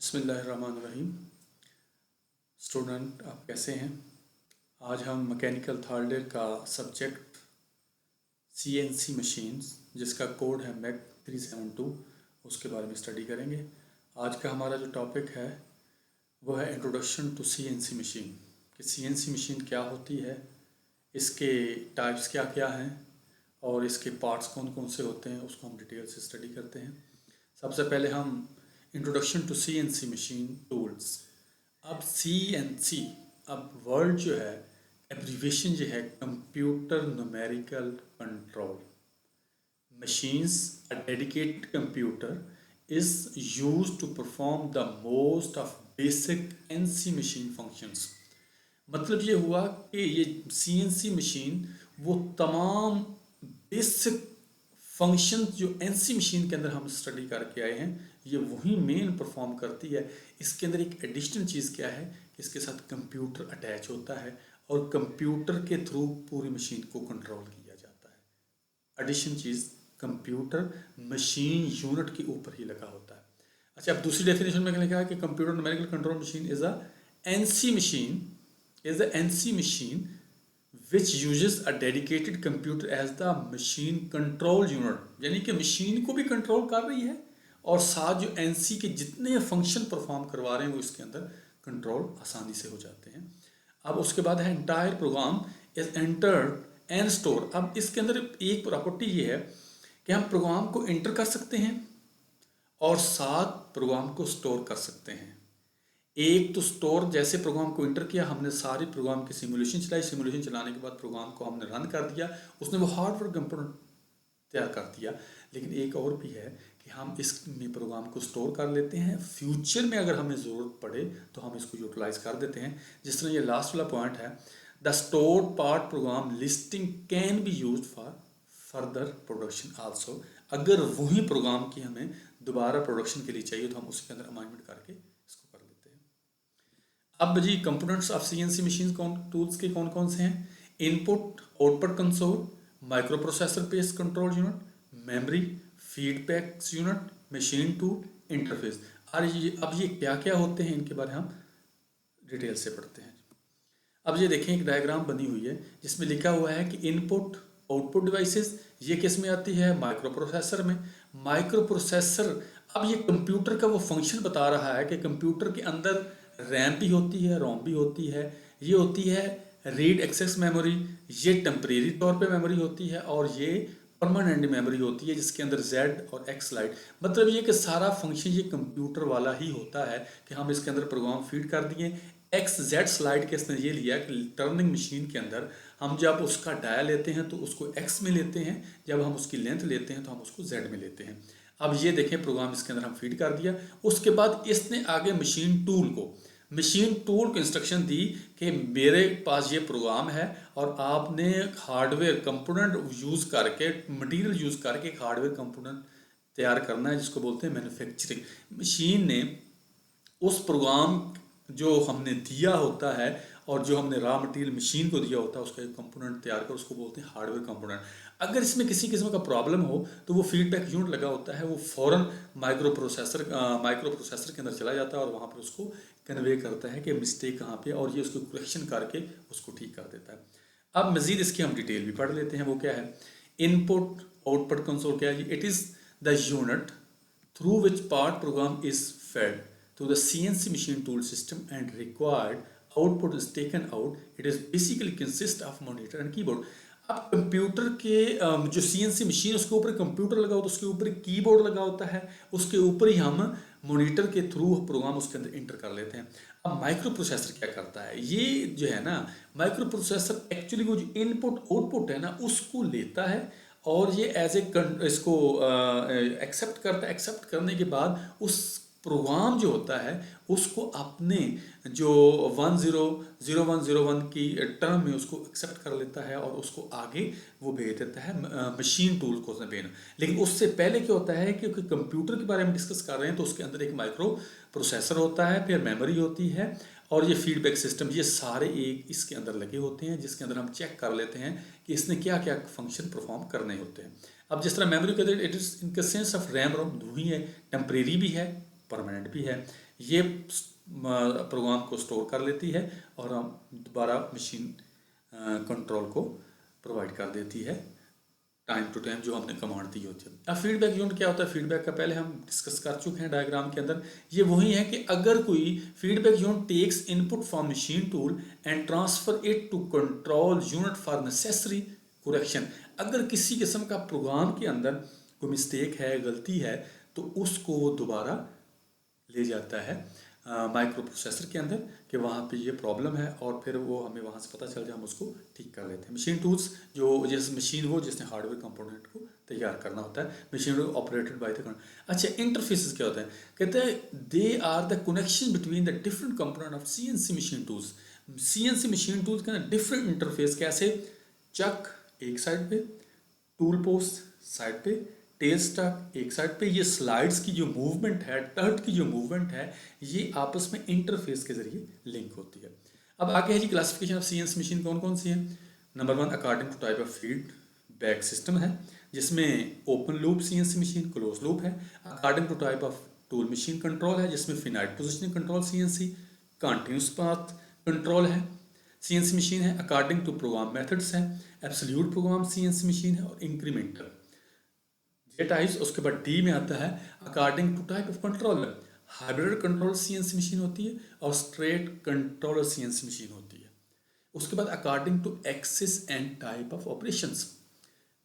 बिस्मिल्लाहिर्रहमानिर्रहीम। स्टूडेंट आप कैसे हैं? आज हम मैकेनिकल थर्ड ईयर का सब्जेक्ट सीएनसी मशीन्स जिसका कोड है मैक 372 उसके बारे में स्टडी करेंगे। आज का हमारा जो टॉपिक है वो है इंट्रोडक्शन टू सीएनसी मशीन कि सीएनसी मशीन क्या होती है, इसके टाइप्स क्या क्या हैं और इसके पार्ट्स कौन कौन से होते हैं, उसको हम डिटेल से स्टडी करते हैं। सबसे पहले हम introduction to CNC machine tools. अब सीएनसी, अब वर्ड जो है एब्रीवेशन जो है computer numerical control machines. A dedicated computer is used to perform the most of basic NC machine functions। मतलब ये हुआ कि ये CNC मशीन वो तमाम बेसिक फंक्शन जो NC मशीन के अंदर हम स्टडी करके आए हैं ये वही मेन परफॉर्म करती है। इसके अंदर एक एडिशनल चीज़ क्या है कि इसके साथ कंप्यूटर अटैच होता है और कंप्यूटर के थ्रू पूरी मशीन को कंट्रोल किया जाता है। एडिशन चीज़ कंप्यूटर मशीन यूनिट के ऊपर ही लगा होता है। अच्छा, अब दूसरी डेफिनेशन में लिखा है कि computer numerical control machine is a NC machine which uses a dedicated computer as the machine control unit, यानी कि मशीन को भी कंट्रोल कर रही है और साथ जो एनसी के जितने फंक्शन परफॉर्म करवा रहे हैं वो इसके अंदर कंट्रोल आसानी से हो जाते हैं। अब उसके बाद है entire program is entered and store. अब इसके अंदर एक प्रॉपर्टी ये है कि हम प्रोग्राम को एंटर कर सकते हैं और साथ प्रोग्राम को स्टोर कर सकते हैं। एक तो स्टोर, जैसे प्रोग्राम को एंटर किया हमने सारी प्रोग्राम की सिमुलेशन चलाई, सिमुलेशन चलाने के बाद प्रोग्राम को हमने रन कर दिया, उसने वो हार्डवेयर कंपोनेंट तैयार कर दिया। लेकिन एक और भी है कि हम इसमें प्रोग्राम को स्टोर कर लेते हैं, फ्यूचर में अगर हमें ज़रूरत पड़े तो हम इसको यूटिलाइज कर देते हैं। जिस तरह ये लास्ट वाला पॉइंट है, the stored part programme listing can be used for further production also. अगर वही प्रोग्राम की हमें दोबारा प्रोडक्शन के लिए चाहिए तो हम उसके अंदर अमाइंडमेंट करके इसको कर लेते हैं। अब जी components of CNC machine tools के कौन कौन से हैं? Input output console, microprocessor based control unit, memory, feedback unit, machine tool, interface. और अब ये क्या क्या होते हैं इनके बारे में हम डिटेल से पढ़ते हैं। अब ये देखें एक डायग्राम बनी हुई है जिसमें लिखा हुआ है कि इनपुट आउटपुट डिवाइसेस ये किस में आती है? माइक्रो प्रोसेसर में। माइक्रो प्रोसेसर, अब ये कंप्यूटर का वो फंक्शन बता रहा है कि कंप्यूटर के अंदर रैम भी होती है, रोम भी होती है। ये होती है रीड एक्सेस मेमोरी, ये टेम्परेरी तौर पे मेमोरी होती है और ये परमानेंट मेमोरी होती है जिसके अंदर Z और X स्लाइड। मतलब ये कि सारा फंक्शन ये कंप्यूटर वाला ही होता है कि हम इसके अंदर प्रोग्राम फीड कर दिए। XZ स्लाइड के इसने ये लिया कि टर्निंग मशीन के अंदर हम जब उसका डाया लेते हैं तो उसको X में लेते हैं, जब हम उसकी लेंथ लेते हैं तो हम उसको Z में लेते हैं। अब ये देखें प्रोग्राम इसके अंदर हम फीड कर दिया। उसके बाद इसने आगे मशीन टूल को इंस्ट्रक्शन दी कि मेरे पास ये प्रोग्राम है और आपने हार्डवेयर कंपोनेंट यूज़ करके, मटेरियल यूज़ करके एक हार्डवेयर कंपोनेंट तैयार करना है जिसको बोलते हैं मैन्युफैक्चरिंग। मशीन ने उस प्रोग्राम जो हमने दिया होता है और जो हमने रॉ मटेरियल मशीन को दिया होता है उसका एक कंपोनेंट तैयार कर उसको बोलते हैं हार्डवेयर कंपोनेंट। अगर इसमें किसी किस्म का प्रॉब्लम हो तो वो फीडबैक यूनिट लगा होता है, वो फ़ौरन माइक्रो प्रोसेसर के अंदर चला जाता है और वहाँ पर उसको कन्वे करता है कि मिस्टेक कहाँ पे, और ये उसको करेक्शन करके उसको ठीक कर देता है। अब मज़ीद इसकी हम डिटेल भी पढ़ लेते हैं। वो क्या है? इनपुट आउटपुट कंसोल क्या है? It is the unit through which part program is fed to the CNC machine tool system and required output is taken out. It is basically consist of monitor and keyboard। अब computer के जो CNC machine उसके ऊपर computer लगा होता है, उसके ऊपर कीबोर्ड लगा होता है, उसके ऊपर ही हम मॉनिटर के थ्रू प्रोग्राम उसके अंदर इंटर कर लेते हैं। अब माइक्रो प्रोसेसर क्या करता है? ये जो है ना, माइक्रो प्रोसेसर एक्चुअली वो जो इनपुट आउटपुट है ना उसको लेता है और ये एज ए इसको एक्सेप्ट करता है। एक्सेप्ट करने के बाद उस प्रोग्राम जो होता है उसको अपने जो 100101 की टर्म में उसको एक्सेप्ट कर लेता है और उसको आगे वो भेज देता है मशीन टूल को भेजना। लेकिन उससे पहले क्या होता है, क्योंकि कंप्यूटर के बारे में डिस्कस कर रहे हैं तो उसके अंदर एक माइक्रो प्रोसेसर होता है, फिर मेमोरी होती है और ये फीडबैक सिस्टम, ये सारे एक इसके अंदर लगे होते हैं जिसके अंदर हम चेक कर लेते हैं कि इसने क्या क्या फंक्शन परफॉर्म करने होते हैं। अब जिस तरह मेमोरी के अंदर it is in the sense of RAM ROM, दो ही है, टेम्परेरी भी है, परमानेंट भी है। ये प्रोग्राम को स्टोर कर लेती है और हम दोबारा मशीन कंट्रोल को प्रोवाइड कर देती है टाइम टू टाइम जो हमने कमांड दी होती है। अब फीडबैक यूनिट क्या होता है? फीडबैक का पहले हम डिस्कस कर चुके हैं डायग्राम के अंदर। ये वही है कि अगर कोई feedback unit takes input from machine tool and transfer it to control unit for necessary correction. अगर किसी किस्म का प्रोग्राम के अंदर कोई मिस्टेक है, गलती है, तो उसको वो दोबारा ले जाता है माइक्रो प्रोसेसर के अंदर कि वहाँ पे ये प्रॉब्लम है, और फिर वो हमें वहाँ से पता चल जाए, हम उसको ठीक कर लेते हैं। मशीन टूल्स जो जैसे मशीन हो जिसने हार्डवेयर कंपोनेंट को तैयार करना होता है, मशीन ऑपरेटेड बाय द। अच्छा, इंटरफेसेस क्या होता है? कहते हैं they are the connection between the different component of CNC machine tools. CNC machine tools का डिफरेंट इंटरफेस कैसे? चक एक साइड पे, टूल पोस्ट साइड पे, टेल स्टॉक एक साइड पे। ये स्लाइड्स की जो मूवमेंट है, टर्ट की जो मूवमेंट है, ये आपस में इंटरफेस के जरिए लिंक होती है। अब आगे है जी क्लासिफिकेशन ऑफ सीएनसी मशीन कौन कौन सी है? Number 1 according to type of feedback system है, जिसमें open loop CNC machine, close loop है। According to type of tool machine control है, जिसमें finite positioning control CNC, continuous path control है सीएनसी मशीन है। अकॉर्डिंग टू प्रोग्राम मेथड्स है, absolute program CNC machine है, और इंक्रीमेंटल टाइप्स। उसके बाद डी में आता है according to type of controller. Hybrid control CNC machine होती है और स्ट्रेट कंट्रोलर सीएनसी मशीन होती है। उसके बाद according to axis and type of operations.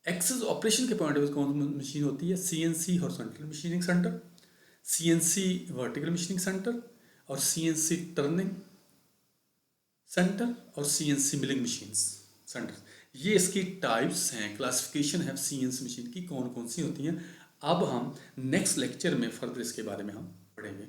Axis operation के पॉइंट ऑफ व्यू कौन मशीन होती है? CNC horizontal machining centre, CNC vertical machining centre, और सीएनसी टर्निंग सेंटर, और सीएनसी मिलिंग मशीन्स सेंटर। ये इसकी टाइप्स हैं, क्लासिफिकेशन है सीएनसी मशीन की कौन कौन सी होती हैं। अब हम नेक्स्ट लेक्चर में फर्दर इसके बारे में हम पढ़ेंगे।